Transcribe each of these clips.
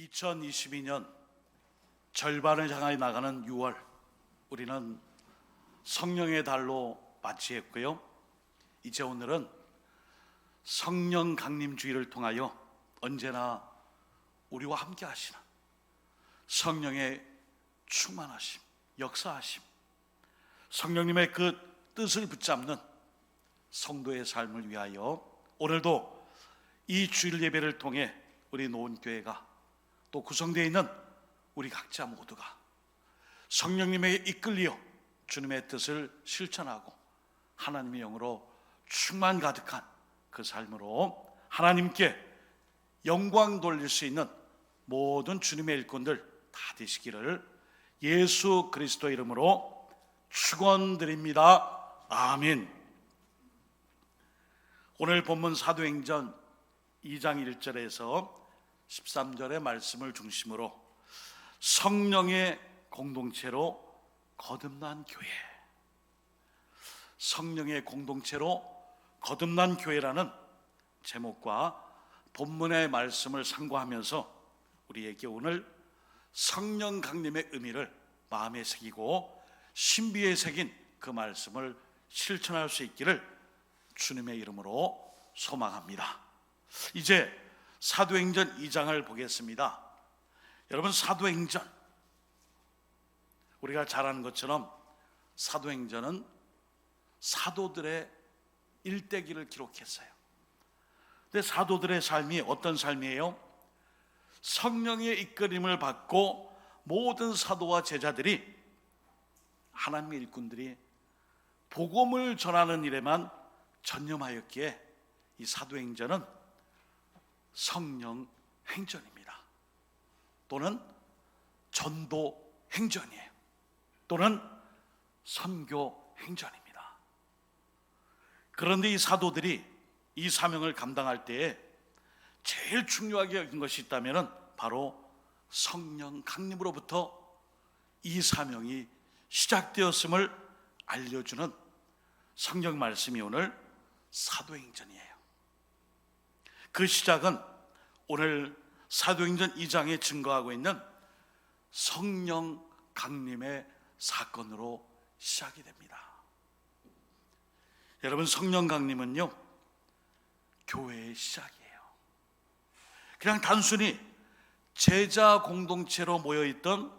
2022년 절반을 향해 나가는 6월, 우리는 성령의 달로 맞이했고요. 이제 오늘은 성령 강림주의를 통하여 언제나 우리와 함께 하시는 성령의 충만하심, 역사하심, 성령님의 그 뜻을 붙잡는 성도의 삶을 위하여 오늘도 이 주일 예배를 통해 우리 노원교회가 또 구성되어 있는 우리 각자 모두가 성령님의 이끌려 주님의 뜻을 실천하고 하나님의 영으로 충만 가득한 그 삶으로 하나님께 영광 돌릴 수 있는 모든 주님의 일꾼들 다 되시기를 예수 그리스도 이름으로 축원드립니다. 아멘. 오늘 본문 사도행전 2장 1절에서 13절의 말씀을 중심으로 성령의 공동체로 거듭난 교회, 성령의 공동체로 거듭난 교회라는 제목과 본문의 말씀을 상고하면서 우리에게 오늘 성령 강림의 의미를 마음에 새기고 신비에 새긴 그 말씀을 실천할 수 있기를 주님의 이름으로 소망합니다. 이제 사도행전 2장을 보겠습니다. 여러분, 사도행전, 우리가 잘 아는 것처럼 사도행전은 사도들의 일대기를 기록했어요. 근데 사도들의 삶이 어떤 삶이에요? 성령의 이끌림을 받고 모든 사도와 제자들이, 하나님의 일꾼들이 복음을 전하는 일에만 전념하였기에 이 사도행전은 성령 행전입니다. 또는 전도 행전이에요. 또는 선교 행전입니다. 그런데 이 사도들이 이 사명을 감당할 때에 제일 중요하게 여긴 것이 있다면 바로 성령 강림으로부터 이 사명이 시작되었음을 알려주는 성경 말씀이 오늘 사도행전이에요. 그 시작은 오늘 사도행전 2장에 증거하고 있는 성령 강림의 사건으로 시작이 됩니다. 여러분, 성령 강림은요, 교회의 시작이에요. 그냥 단순히 제자 공동체로 모여있던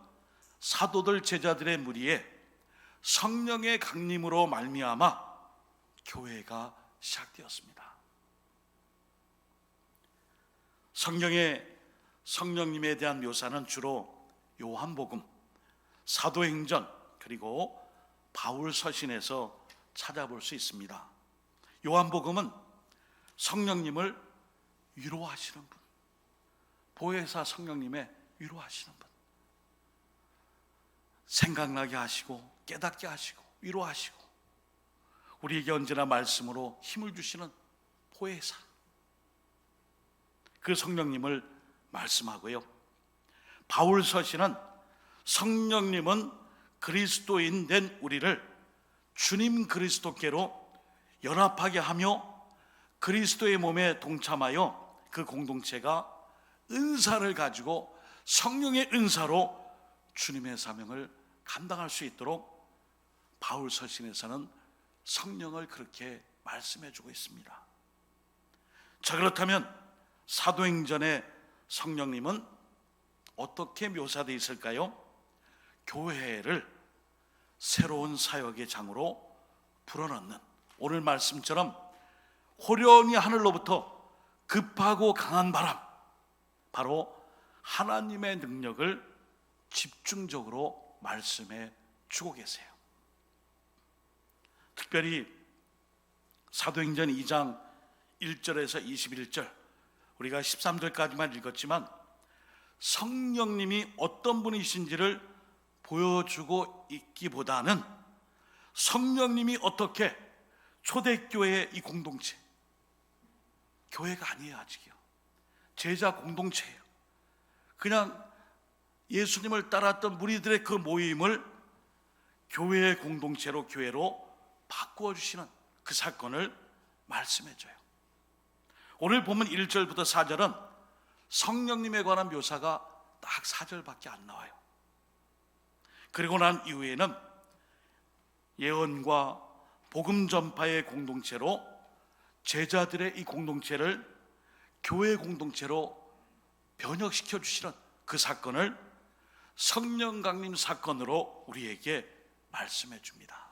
사도들, 제자들의 무리에 성령의 강림으로 말미암아 교회가 시작되었습니다. 성경의 성령님에 대한 묘사는 주로 요한복음, 사도행전, 그리고 바울 서신에서 찾아볼 수 있습니다. 요한복음은 성령님을 위로하시는 분, 보혜사 성령님의 위로하시는 분, 생각나게 하시고 깨닫게 하시고 위로하시고 우리에게 언제나 말씀으로 힘을 주시는 보혜사, 그 성령님을 말씀하고요. 바울 서신은 성령님은 그리스도인 된 우리를 주님 그리스도께로 연합하게 하며 그리스도의 몸에 동참하여 그 공동체가 은사를 가지고 성령의 은사로 주님의 사명을 감당할 수 있도록 바울 서신에서는 성령을 그렇게 말씀해 주고 있습니다. 자, 그렇다면 사도행전의 성령님은 어떻게 묘사되어 있을까요? 교회를 새로운 사역의 장으로 불어넣는, 오늘 말씀처럼 호련히 하늘로부터 급하고 강한 바람, 바로 하나님의 능력을 집중적으로 말씀해 주고 계세요. 특별히 사도행전 2장 1절에서 21절, 우리가 13절까지만 읽었지만 성령님이 어떤 분이신지를 보여주고 있기보다는 성령님이 어떻게 초대교회의 이 공동체, 교회가 아니에요, 아직이요, 제자 공동체예요. 그냥 예수님을 따랐던 무리들의 그 모임을 교회의 공동체로, 교회로 바꾸어 주시는 그 사건을 말씀해줘요. 오늘 보면 1절부터 4절은 성령님에 관한 묘사가 딱 4절밖에 안 나와요. 그리고 난 이후에는 예언과 복음 전파의 공동체로 제자들의 이 공동체를 교회 공동체로 변혁시켜 주시는 그 사건을 성령 강림 사건으로 우리에게 말씀해 줍니다.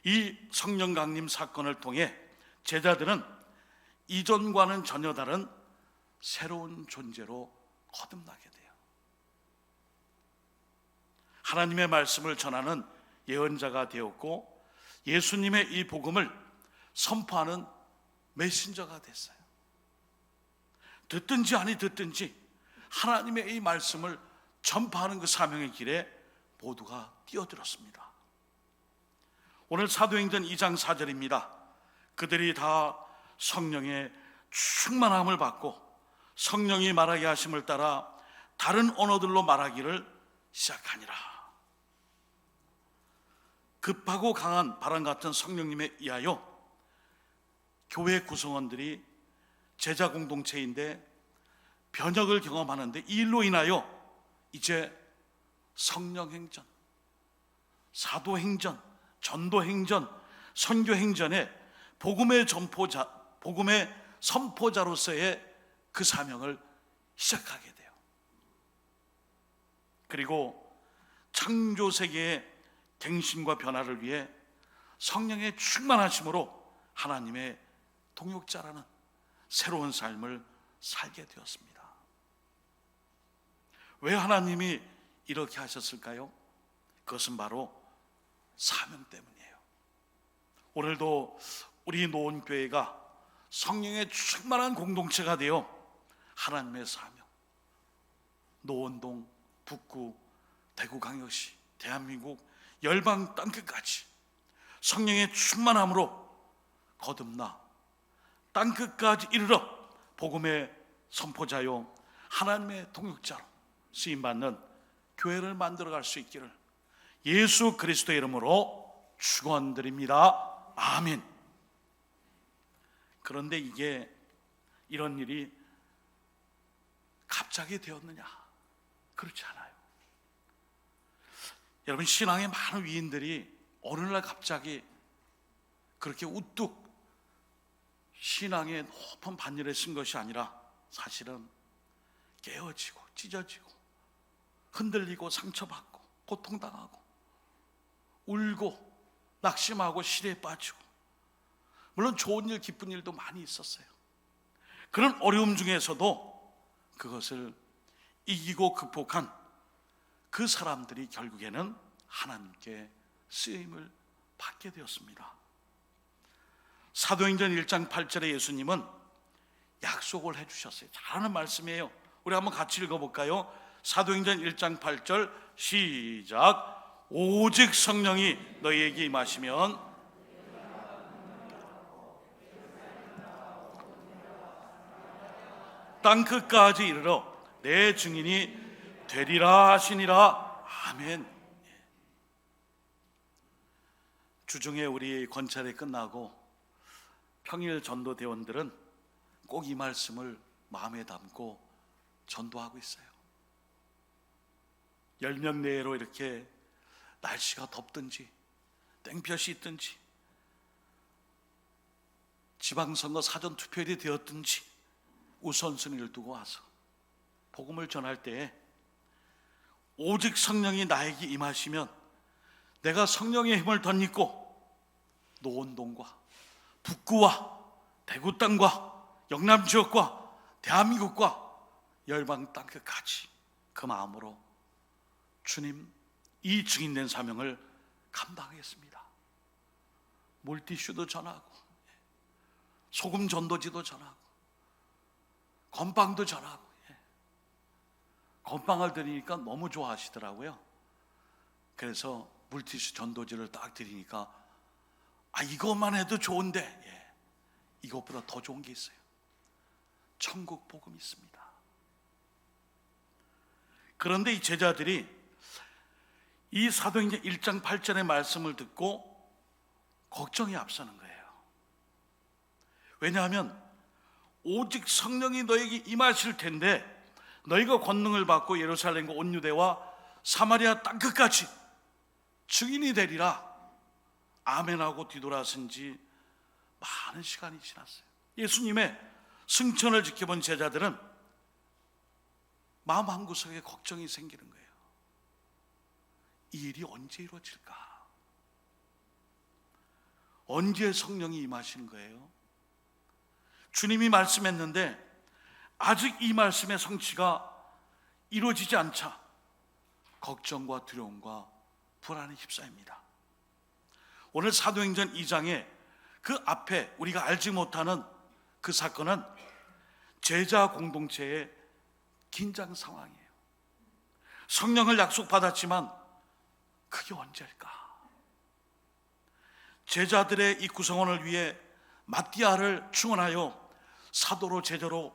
이 성령 강림 사건을 통해 제자들은 이전과는 전혀 다른 새로운 존재로 거듭나게 돼요. 하나님의 말씀을 전하는 예언자가 되었고 예수님의 이 복음을 선포하는 메신저가 됐어요. 듣든지 아니 듣든지 하나님의 이 말씀을 전파하는 그 사명의 길에 모두가 뛰어들었습니다. 오늘 사도행전 2장 4절입니다. 그들이 다 성령의 충만함을 받고 성령이 말하게 하심을 따라 다른 언어들로 말하기를 시작하니라. 급하고 강한 바람 같은 성령님에 의하여 교회 구성원들이 제자 공동체인데 변혁을 경험하는데 이 일로 인하여 이제 성령행전, 사도행전, 전도행전, 선교행전에 복음의 선포자로서의 그 사명을 시작하게 돼요. 그리고 창조 세계의 갱신과 변화를 위해 성령의 충만하심으로 하나님의 동역자라는 새로운 삶을 살게 되었습니다. 왜 하나님이 이렇게 하셨을까요? 그것은 바로 사명 때문이에요. 오늘도 우리 노원교회가 성령의 충만한 공동체가 되어 하나님의 사명, 노원동, 북구, 대구광역시, 대한민국 열방 땅끝까지 성령의 충만함으로 거듭나 땅끝까지 이르러 복음의 선포자요 하나님의 동역자로 쓰임받는 교회를 만들어갈 수 있기를 예수 그리스도의 이름으로 축원드립니다. 아멘. 그런데 이런 일이 갑자기 되었느냐? 그렇지 않아요. 여러분, 신앙의 많은 위인들이 어느 날 갑자기 그렇게 우뚝 신앙의 높은 반열에 쓴 것이 아니라 사실은 깨어지고 찢어지고 흔들리고 상처받고 고통당하고 울고 낙심하고 시대에 빠지고, 물론 좋은 일 기쁜 일도 많이 있었어요. 그런 어려움 중에서도 그것을 이기고 극복한 그 사람들이 결국에는 하나님께 쓰임을 받게 되었습니다. 사도행전 1장 8절에 예수님은 약속을 해주셨어요. 잘하는 말씀이에요. 우리 한번 같이 읽어볼까요? 사도행전 1장 8절 시작. 오직 성령이 너희에게 임하시면 땅끝까지 이르러 내 증인이 되리라 하시니라. 아멘. 주중에 우리 권찰이 끝나고 평일 전도대원들은 꼭 이 말씀을 마음에 담고 전도하고 있어요. 10명 내외로 이렇게 날씨가 덥든지 땡볕이 있든지 지방선거 사전투표일이 되었든지 우선순위를 두고 와서 복음을 전할 때에 오직 성령이 나에게 임하시면 내가 성령의 힘을 덧입고 노원동과 북구와 대구 땅과 영남 지역과 대한민국과 열방 땅끝까지 그 마음으로 주님 이 증인된 사명을 감당하겠습니다. 물티슈도 전하고 소금 전도지도 전하고 건빵도 전하고. 건빵을 드리니까 너무 좋아하시더라고요. 그래서 물티슈 전도지를 딱 드리니까 이것만 해도 좋은데 이것보다 더 좋은 게 있어요. 천국 복음이 있습니다. 그런데 이 제자들이 이 사도행전 1장 8절의 말씀을 듣고 걱정이 앞서는 거예요. 왜냐하면 오직 성령이 너에게 임하실 텐데 너희가 권능을 받고 예루살렘과 온 유대와 사마리아 땅끝까지 증인이 되리라. 아멘하고 뒤돌아선 지 많은 시간이 지났어요. 예수님의 승천을 지켜본 제자들은 마음 한구석에 걱정이 생기는 거예요. 이 일이 언제 이루어질까? 언제 성령이 임하시는 거예요? 주님이 말씀했는데 아직 이 말씀의 성취가 이루어지지 않자 걱정과 두려움과 불안에 휩싸입니다. 오늘 사도행전 2장에 그 앞에 우리가 알지 못하는 그 사건은 제자 공동체의 긴장 상황이에요. 성령을 약속받았지만 그게 언제일까? 제자들의 이 구성원을 위해 마띠아를 충원하여 사도로 제자로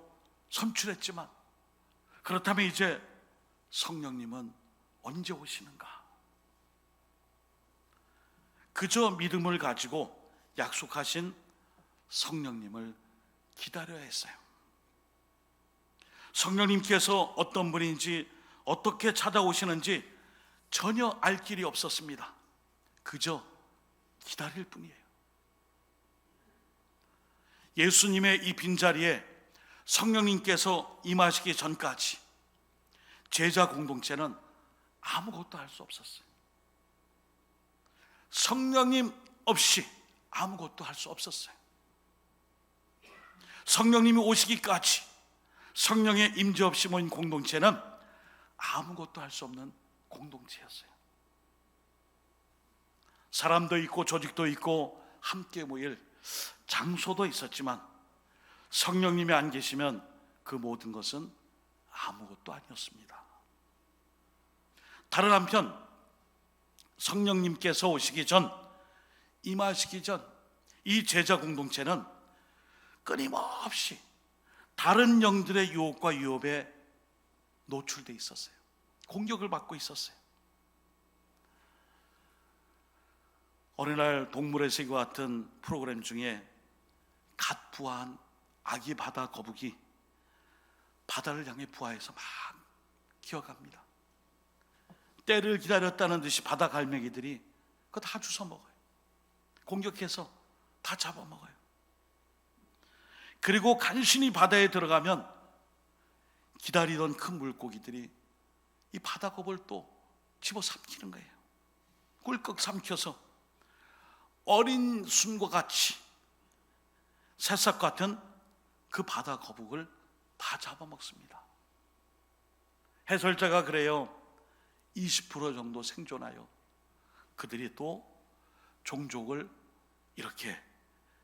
선출했지만 그렇다면 이제 성령님은 언제 오시는가? 그저 믿음을 가지고 약속하신 성령님을 기다려야 했어요. 성령님께서 어떤 분인지 어떻게 찾아오시는지 전혀 알 길이 없었습니다. 그저 기다릴 뿐이에요. 예수님의 이 빈자리에 성령님께서 임하시기 전까지 제자 공동체는 아무것도 할 수 없었어요. 성령님 없이 아무것도 할 수 없었어요. 성령님이 오시기까지 성령의 임재 없이 모인 공동체는 아무것도 할 수 없는 공동체였어요. 사람도 있고 조직도 있고 함께 모일 장소도 있었지만 성령님이 안 계시면 그 모든 것은 아무것도 아니었습니다. 다른 한편 성령님께서 오시기 전, 임하시기 전 이 제자 공동체는 끊임없이 다른 영들의 유혹과 위협에 노출되어 있었어요. 공격을 받고 있었어요. 어느 날 동물의 세계와 같은 프로그램 중에 갓 부화한 아기 바다 거북이 바다를 향해 부화해서 막 기어갑니다. 때를 기다렸다는 듯이 바다 갈매기들이 그거 다 주워 먹어요. 공격해서 다 잡아먹어요. 그리고 간신히 바다에 들어가면 기다리던 큰 물고기들이 이 바다겁을 또 집어삼키는 거예요. 꿀꺽 삼켜서 어린 순과 같이 새싹 같은 그 바다 거북을 다 잡아먹습니다. 해설자가 그래요. 20% 정도 생존하여 그들이 또 종족을 이렇게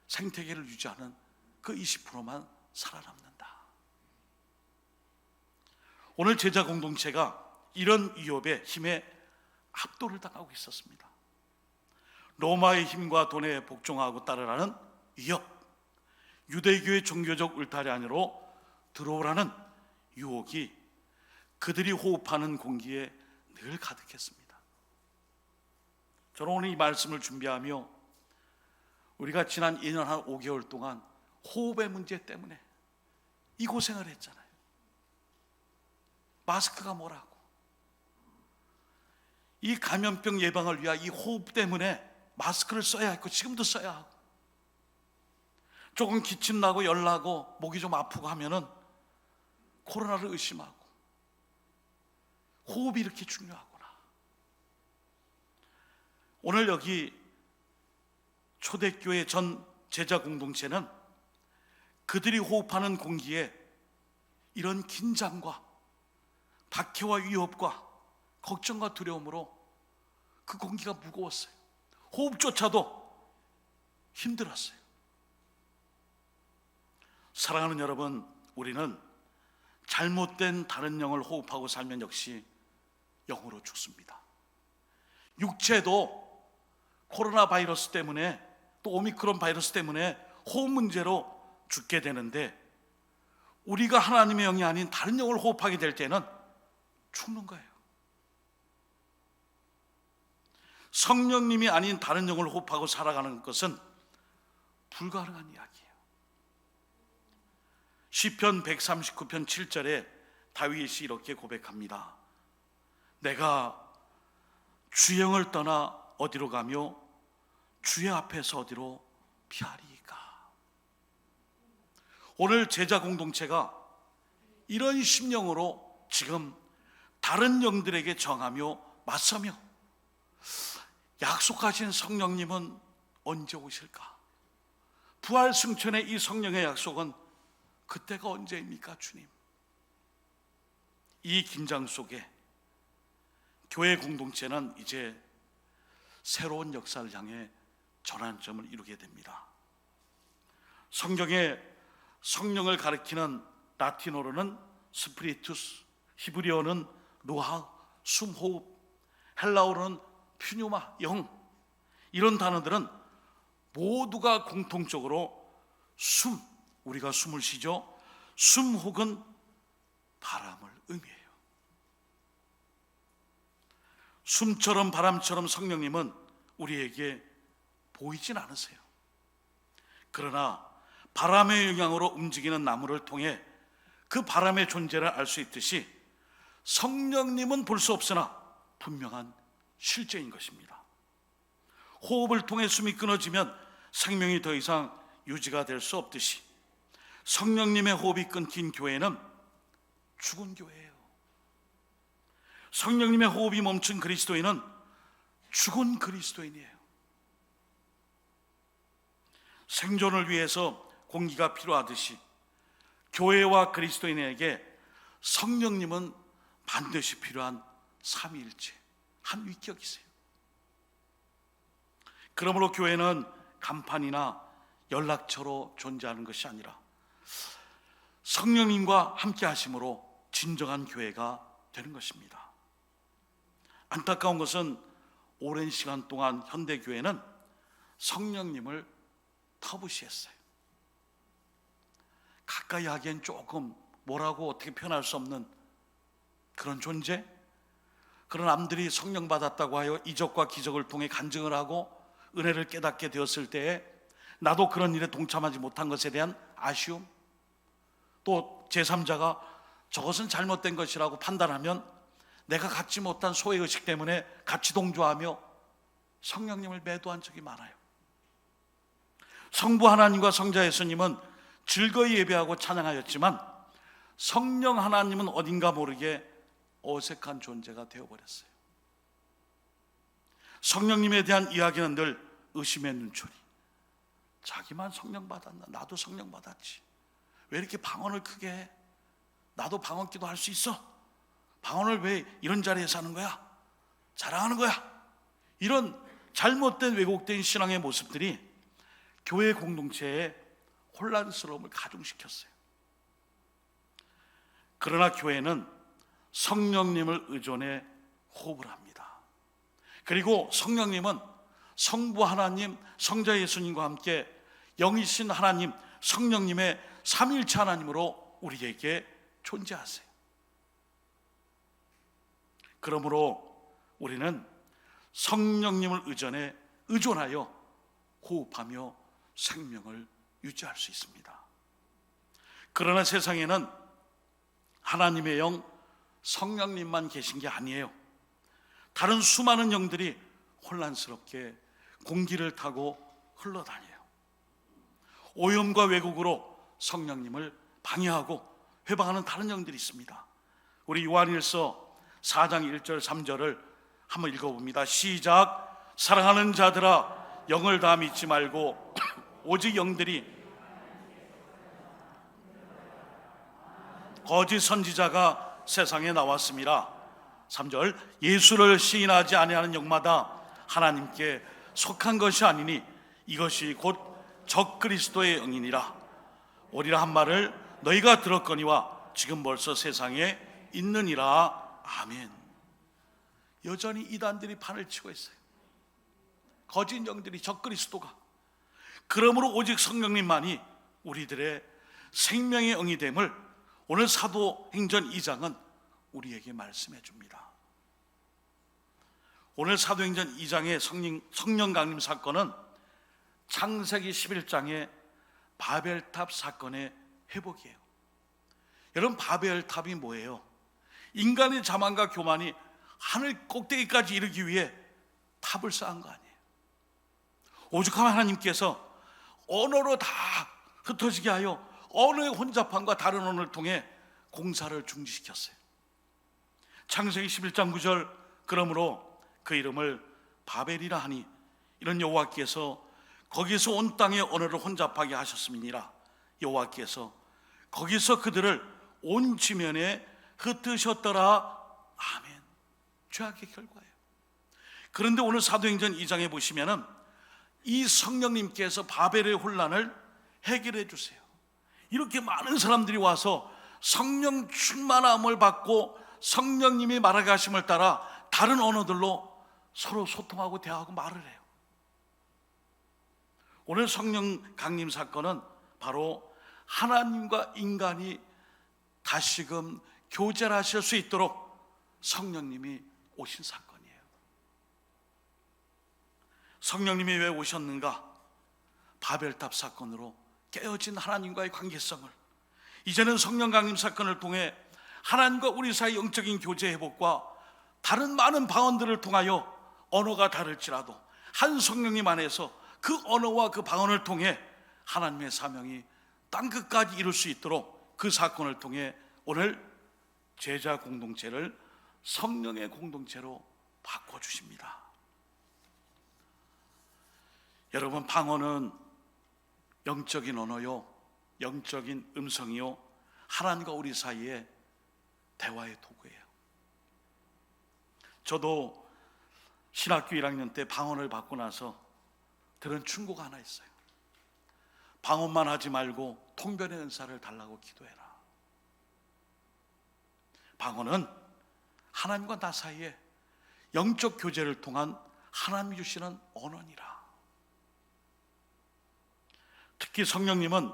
생태계를 유지하는 그 20%만 살아남는다. 오늘 제자 공동체가 이런 위협의 힘에 압도를 당하고 있었습니다. 로마의 힘과 돈에 복종하고 따르라는 위협, 유대교의 종교적 울타리 안으로 들어오라는 유혹이 그들이 호흡하는 공기에 늘 가득했습니다. 저는 오늘 이 말씀을 준비하며 우리가 지난 2년 한 5개월 동안 호흡의 문제 때문에 이 고생을 했잖아요. 마스크가 뭐라고, 이 감염병 예방을 위한 이 호흡 때문에 마스크를 써야 했고 지금도 써야 하고, 조금 기침 나고 열 나고 목이 좀 아프고 하면은 코로나를 의심하고, 호흡이 이렇게 중요하구나. 오늘 여기 초대교회 전 제자 공동체는 그들이 호흡하는 공기에 이런 긴장과 박해와 위협과 걱정과 두려움으로 그 공기가 무거웠어요. 호흡조차도 힘들었어요. 사랑하는 여러분, 우리는 잘못된 다른 영을 호흡하고 살면 역시 영으로 죽습니다. 육체도 코로나 바이러스 때문에 또 오미크론 바이러스 때문에 호흡 문제로 죽게 되는데, 우리가 하나님의 영이 아닌 다른 영을 호흡하게 될 때는 죽는 거예요. 성령님이 아닌 다른 영을 호흡하고 살아가는 것은 불가능한 이야기예요. 시편 139편 7절에 다윗이 이렇게 고백합니다. 내가 주의 영을 떠나 어디로 가며 주의 앞에서 어디로 피하리까. 오늘 제자 공동체가 이런 심령으로 지금 다른 영들에게 정하며 맞서며 약속하신 성령님은 언제 오실까? 부활 승천의 이 성령의 약속은 그때가 언제입니까, 주님? 이 긴장 속에 교회 공동체는 이제 새로운 역사를 향해 전환점을 이루게 됩니다. 성경에 성령을 가리키는 라틴어로는 스피리투스, 히브리어는 루하, 숨호흡, 헬라어로는 퓨뉴마, 영, 이런 단어들은 모두가 공통적으로 숨, 우리가 숨을 쉬죠. 숨 혹은 바람을 의미해요. 숨처럼 바람처럼 성령님은 우리에게 보이진 않으세요. 그러나 바람의 영향으로 움직이는 나무를 통해 그 바람의 존재를 알 수 있듯이 성령님은 볼 수 없으나 분명한 실제인 것입니다. 호흡을 통해 숨이 끊어지면 생명이 더 이상 유지가 될 수 없듯이 성령님의 호흡이 끊긴 교회는 죽은 교회예요. 성령님의 호흡이 멈춘 그리스도인은 죽은 그리스도인이에요. 생존을 위해서 공기가 필요하듯이 교회와 그리스도인에게 성령님은 반드시 필요한 삼위일체, 한 위격이세요. 그러므로 교회는 간판이나 연락처로 존재하는 것이 아니라 성령님과 함께 하심으로 진정한 교회가 되는 것입니다. 안타까운 것은 오랜 시간 동안 현대교회는 성령님을 터부시했어요. 가까이 하기엔 조금 뭐라고 어떻게 표현할 수 없는 그런 존재, 그런 남들이 성령 받았다고 하여 이적과 기적을 통해 간증을 하고 은혜를 깨닫게 되었을 때에 나도 그런 일에 동참하지 못한 것에 대한 아쉬움, 또 제3자가 저것은 잘못된 것이라고 판단하면 내가 갖지 못한 소외의식 때문에 같이 동조하며 성령님을 매도한 적이 많아요. 성부 하나님과 성자 예수님은 즐거이 예배하고 찬양하였지만 성령 하나님은 어딘가 모르게 어색한 존재가 되어버렸어요. 성령님에 대한 이야기는 늘 의심의 눈초리. 자기만 성령 받았나? 나도 성령 받았지. 왜 이렇게 방언을 크게 해? 나도 방언 기도 할 수 있어. 방언을 왜 이런 자리에서 하는 거야? 자랑하는 거야. 이런 잘못된 왜곡된 신앙의 모습들이 교회 공동체에 혼란스러움을 가중시켰어요. 그러나 교회는 성령님을 의존해 호흡을 합니다. 그리고 성령님은 성부 하나님, 성자 예수님과 함께 영이신 하나님, 성령님의 삼위일체 하나님으로 우리에게 존재하세요. 그러므로 우리는 성령님을 의존하여 호흡하며 생명을 유지할 수 있습니다. 그러나 세상에는 하나님의 영, 성령님만 계신 게 아니에요. 다른 수많은 영들이 혼란스럽게 공기를 타고 흘러다녀요. 오염과 왜곡으로 성령님을 방해하고 회방하는 다른 영들이 있습니다. 우리 요한일서 4장 1절 3절을 한번 읽어봅니다. 시작. 사랑하는 자들아, 영을 다 믿지 말고 오직 영들이 거짓 선지자가 세상에 나왔습니다. 3절. 예수를 시인하지 아니하는 영마다 하나님께 속한 것이 아니니 이것이 곧 적그리스도의 영이니라. 오리라 한 말을 너희가 들었거니와 지금 벌써 세상에 있느니라. 아멘. 여전히 이단들이 판을 치고 있어요. 거짓 영들이, 적그리스도가. 그러므로 오직 성령님만이 우리들의 생명의 영이 됨을 오늘 사도행전 2장은 우리에게 말씀해 줍니다. 오늘 사도행전 2장의 성령 강림 사건은 창세기 11장의 바벨탑 사건의 회복이에요. 여러분, 바벨탑이 뭐예요? 인간의 자만과 교만이 하늘 꼭대기까지 이르기 위해 탑을 쌓은 거 아니에요. 오죽하면 하나님께서 언어로 다 흩어지게 하여 언어의 혼잡함과 다른 언어를 통해 공사를 중지시켰어요. 창세기 11장 9절, 그러므로 그 이름을 바벨이라 하니 이런 여호와께서 거기서 온 땅의 언어를 혼잡하게 하셨음이니라. 여호와께서 거기서 그들을 온 지면에 흩으셨더라. 아멘. 죄악의 결과예요. 그런데 오늘 사도행전 2장에 보시면은 이 성령님께서 바벨의 혼란을 해결해 주세요. 이렇게 많은 사람들이 와서 성령 충만함을 받고 성령님이 말하게 하심을 따라 다른 언어들로 서로 소통하고 대화하고 말을 해요. 오늘 성령 강림 사건은 바로 하나님과 인간이 다시금 교제를 하실 수 있도록 성령님이 오신 사건이에요. 성령님이 왜 오셨는가? 바벨탑 사건으로 깨어진 하나님과의 관계성을, 이제는 성령 강림 사건을 통해 하나님과 우리 사이 영적인 교제 회복과 다른 많은 방언들을 통하여 언어가 다를지라도 한 성령님 안에서 그 언어와 그 방언을 통해 하나님의 사명이 땅끝까지 이룰 수 있도록 그 사건을 통해 오늘 제자 공동체를 성령의 공동체로 바꿔주십니다. 여러분, 방언은 영적인 언어요, 영적인 음성이요, 하나님과 우리 사이의 대화의 도구예요. 저도 신학교 1학년 때 방언을 받고 나서 들은 충고가 하나 있어요. 방언만 하지 말고 통변의 은사를 달라고 기도해라. 방언은 하나님과 나 사이에 영적 교제를 통한 하나님이 주시는 언어니라. 특히 성령님은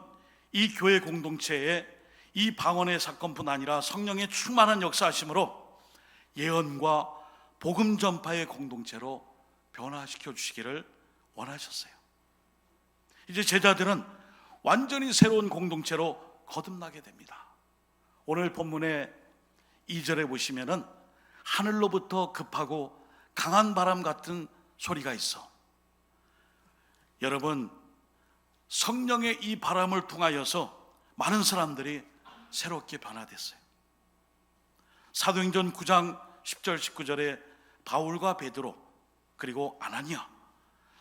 이 교회 공동체에 이 방언의 사건뿐 아니라 성령의 충만한 역사하심으로 예언과 복음 전파의 공동체로 변화시켜 주시기를 원하셨어요. 이제 제자들은 완전히 새로운 공동체로 거듭나게 됩니다. 오늘 본문의 2절에 보시면은 하늘로부터 급하고 강한 바람 같은 소리가 있어. 여러분, 성령의 이 바람을 통하여서 많은 사람들이 새롭게 변화됐어요. 사도행전 9장 10절 19절에 바울과 베드로 그리고 아나니아,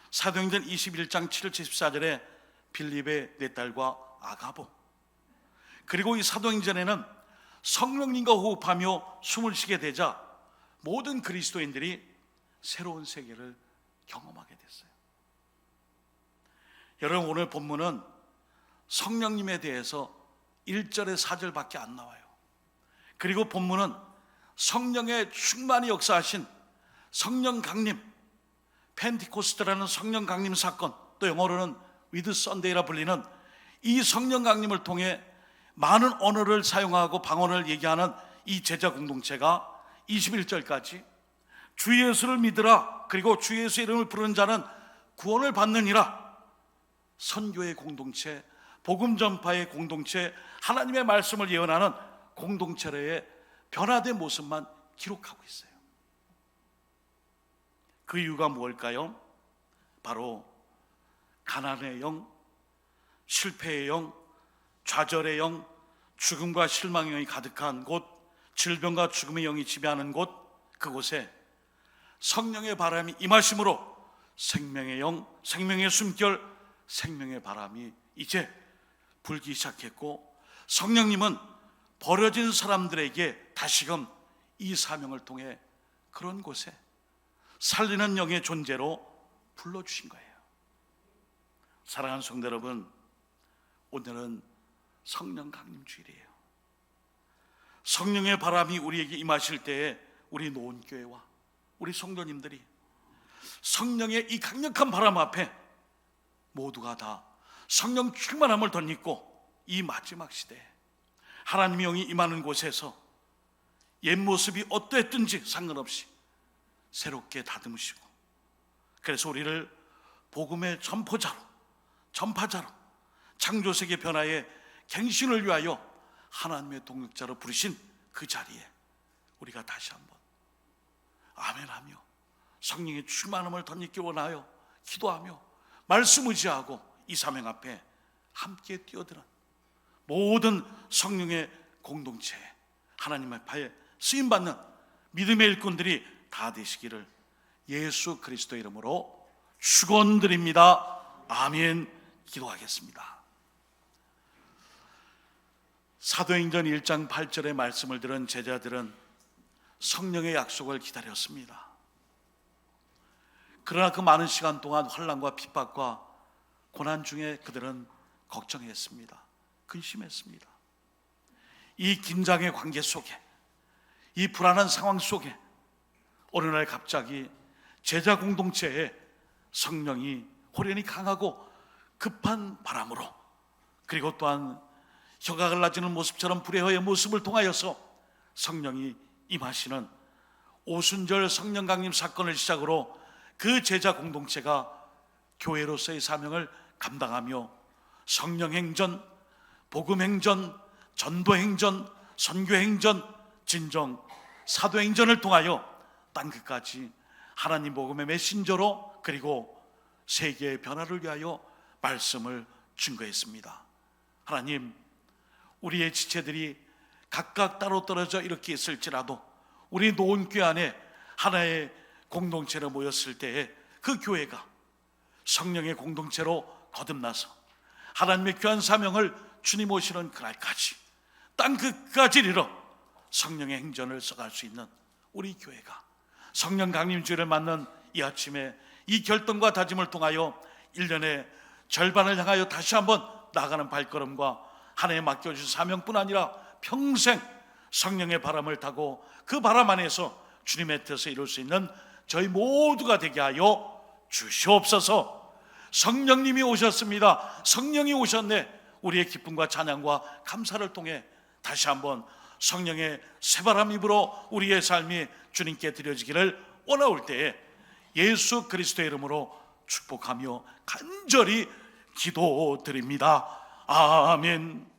사도행전 21장 7절 14절에 빌립의 네 딸과 아가보, 그리고 이 사도행전에는 성령님과 호흡하며 숨을 쉬게 되자 모든 그리스도인들이 새로운 세계를 경험하게 됐어요. 여러분, 오늘 본문은 성령님에 대해서 1절에 4절밖에 안 나와요. 그리고 본문은 성령의 충만히 역사하신 성령 강림, 펜티코스트라는 성령 강림 사건, 또 영어로는 위드 선데이라 불리는 이 성령 강림을 통해 많은 언어를 사용하고 방언을 얘기하는 이 제자 공동체가 21절까지 주 예수를 믿으라, 그리고 주 예수의 이름을 부르는 자는 구원을 받느니라, 선교의 공동체, 복음 전파의 공동체, 하나님의 말씀을 예언하는 공동체로의 변화된 모습만 기록하고 있어요. 그 이유가 무엇일까요? 바로 가난의 영, 실패의 영, 좌절의 영, 죽음과 실망의 영이 가득한 곳, 질병과 죽음의 영이 지배하는 곳, 그곳에 성령의 바람이 임하심으로 생명의 영, 생명의 숨결, 생명의 바람이 이제 불기 시작했고, 성령님은 버려진 사람들에게 다시금 이 사명을 통해 그런 곳에 살리는 영의 존재로 불러주신 거예요. 사랑하는 성도 여러분, 오늘은 성령 강림 주일이에요. 성령의 바람이 우리에게 임하실 때에 우리 노원교회와 우리 성도님들이 성령의 이 강력한 바람 앞에 모두가 다 성령 충만함을 덧입고 이 마지막 시대에 하나님의 영이 임하는 곳에서 옛 모습이 어떠했든지 상관없이 새롭게 다듬으시고, 그래서 우리를 복음의 전파자로 창조세계 변화의 갱신을 위하여 하나님의 동역자로 부르신 그 자리에 우리가 다시 한번 아멘하며 성령의 충만함을 덧입기 원하여 기도하며 말씀 의지하고 이 사명 앞에 함께 뛰어드는 모든 성령의 공동체에 하나님 앞에 쓰임받는 믿음의 일꾼들이 다 되시기를 예수 그리스도의 이름으로 축원드립니다. 아멘. 기도하겠습니다. 사도행전 1장 8절의 말씀을 들은 제자들은 성령의 약속을 기다렸습니다. 그러나 그 많은 시간 동안 환난과 핍박과 고난 중에 그들은 걱정했습니다. 근심했습니다. 이 긴장의 관계 속에, 이 불안한 상황 속에 어느 날 갑자기 제자 공동체에 성령이 호련히 강하고 급한 바람으로, 그리고 또한 혀가 갈라지는 모습처럼 불의의 모습을 통하여서 성령이 임하시는 오순절 성령 강림 사건을 시작으로 그 제자 공동체가 교회로서의 사명을 감당하며 성령행전, 복음행전, 전도행전, 선교행전, 진정 사도행전을 통하여 땅끝까지 하나님 복음의 메신저로, 그리고 세계의 변화를 위하여 말씀을 증거했습니다. 하나님, 우리의 지체들이 각각 따로 떨어져 이렇게 있을지라도 우리 노원교회 안에 하나의 공동체로 모였을 때에 그 교회가 성령의 공동체로 거듭나서 하나님의 귀한 사명을 주님 오시는 그날까지 땅끝까지 이르러 성령의 행전을 써갈 수 있는 우리 교회가 성령 강림주의를 맞는 이 아침에 이 결단과 다짐을 통하여 1년의 절반을 향하여 다시 한번 나아가는 발걸음과 하나님에 맡겨주신 사명뿐 아니라 평생 성령의 바람을 타고 그 바람 안에서 주님의 뜻을 이룰 수 있는 저희 모두가 되게 하여 주시옵소서. 성령님이 오셨습니다. 성령이 오셨네. 우리의 기쁨과 찬양과 감사를 통해 다시 한번 성령의 새바람이 불어 우리의 삶이 주님께 드려지기를 원하올 때에 예수 그리스도의 이름으로 축복하며 간절히 기도드립니다. 아멘.